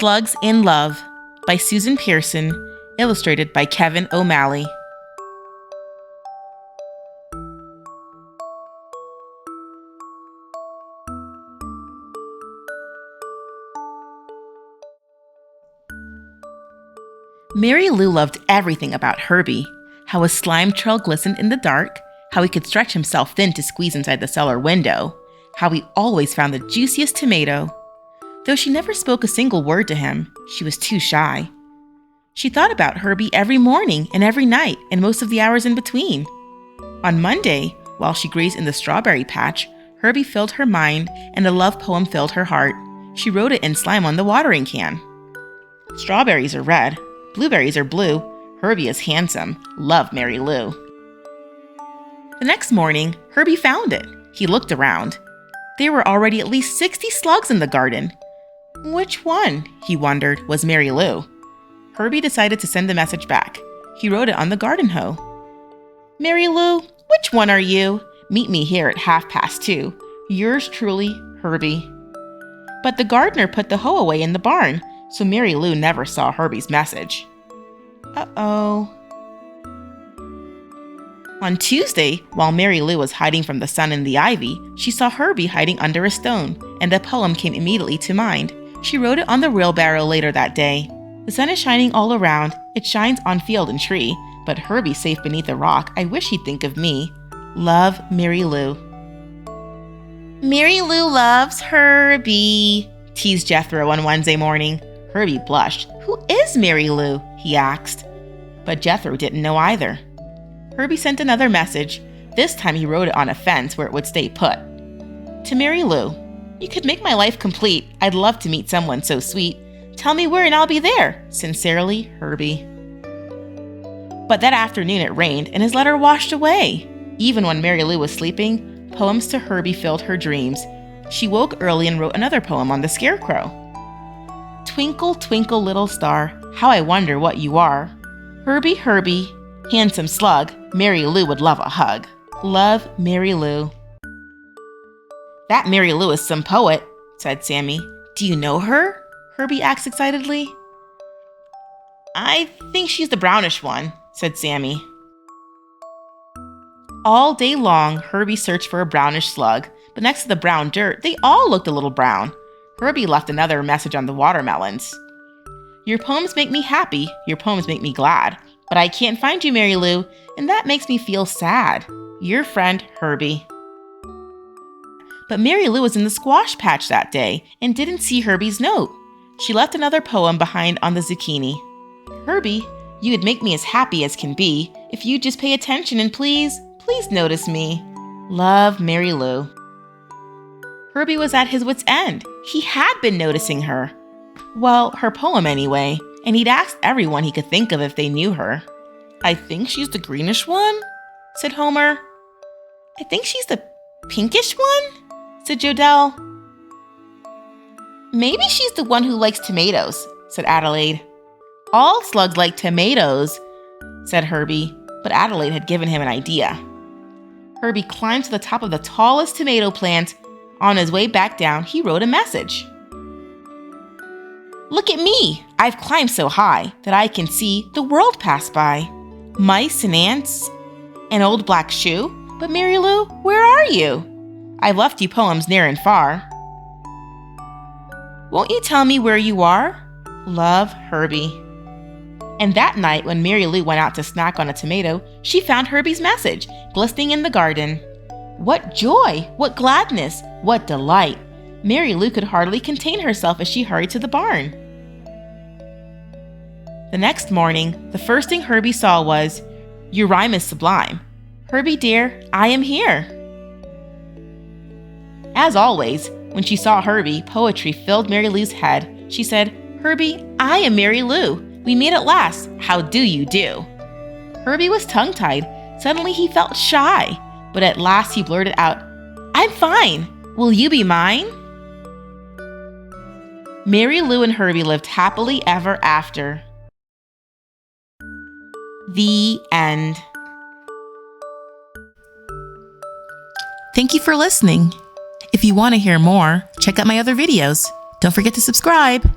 Slugs in Love by Susan Pearson, illustrated by Kevin O'Malley. Marylou loved everything about Herbie. How his slime trail glistened in the dark, how he could stretch himself thin to squeeze inside the cellar window, how he always found the juiciest tomato. Though she never spoke a single word to him, she was too shy. She thought about Herbie every morning and every night and most of the hours in between. On Monday, while she grazed in the strawberry patch, Herbie filled her mind and a love poem filled her heart. She wrote it in slime on the watering can. Strawberries are red, blueberries are blue, Herbie is handsome, love Marylou. The next morning, Herbie found it. He looked around. There were already at least 60 slugs in the garden. Which one, he wondered, was Marylou? Herbie decided to send the message back. He wrote it on the garden hoe. Marylou, which one are you? Meet me here at 2:30. Yours truly, Herbie. But the gardener put the hoe away in the barn, so Marylou never saw Herbie's message. Uh-oh. On Tuesday, while Marylou was hiding from the sun in the ivy, she saw Herbie hiding under a stone, and a poem came immediately to mind. She wrote it on the wheelbarrow later that day. The sun is shining all around. It shines on field and tree, but Herbie's safe beneath a rock. I wish he'd think of me. Love, Marylou. Marylou loves Herbie, teased Jethro on Wednesday morning. Herbie blushed. Who is Marylou? He asked. But Jethro didn't know either. Herbie sent another message. This time he wrote it on a fence where it would stay put. To Marylou, you could make my life complete. I'd love to meet someone so sweet. Tell me where and I'll be there. Sincerely, Herbie. But that afternoon it rained and his letter washed away. Even when Marylou was sleeping, poems to Herbie filled her dreams. She woke early and wrote another poem on the scarecrow. Twinkle, twinkle, little star, how I wonder what you are. Herbie, Herbie, handsome slug, Marylou would love a hug. Love, Marylou. That Marylou is some poet, said Sammy. Do you know her? Herbie asked excitedly. I think she's the brownish one, said Sammy. All day long, Herbie searched for a brownish slug, but next to the brown dirt, they all looked a little brown. Herbie left another message on the watermelons. Your poems make me happy, your poems make me glad, but I can't find you, Marylou, and that makes me feel sad. Your friend, Herbie. But Marylou was in the squash patch that day and didn't see Herbie's note. She left another poem behind on the zucchini. Herbie, you would make me as happy as can be if you'd just pay attention and please notice me. Love, Marylou. Herbie was at his wit's end. He had been noticing her. Well, her poem anyway, and he'd asked everyone he could think of if they knew her. I think she's the greenish one, said Homer. I think she's the pinkish one, said Jodelle. Maybe she's the one who likes tomatoes, said Adelaide. All slugs like tomatoes, said Herbie, but Adelaide had given him an idea. Herbie climbed to the top of the tallest tomato plant. On his way back down, he wrote a message. Look at me! I've climbed so high that I can see the world pass by. Mice and ants, an old black shoe. But Marylou, where are you? I've left you poems near and far. Won't you tell me where you are? Love, Herbie. And that night, when Marylou went out to snack on a tomato, she found Herbie's message, glistening in the garden. What joy! What gladness! What delight! Marylou could hardly contain herself as she hurried to the barn. The next morning, the first thing Herbie saw was, Your rhyme is sublime. Herbie dear, I am here. As always, when she saw Herbie, poetry filled Marylou's head. She said, Herbie, I am Marylou. We meet at last. How do you do? Herbie was tongue-tied. Suddenly he felt shy, but at last he blurted out, I'm fine. Will you be mine? Marylou and Herbie lived happily ever after. The end. Thank you for listening. If you want to hear more, check out my other videos. Don't forget to subscribe.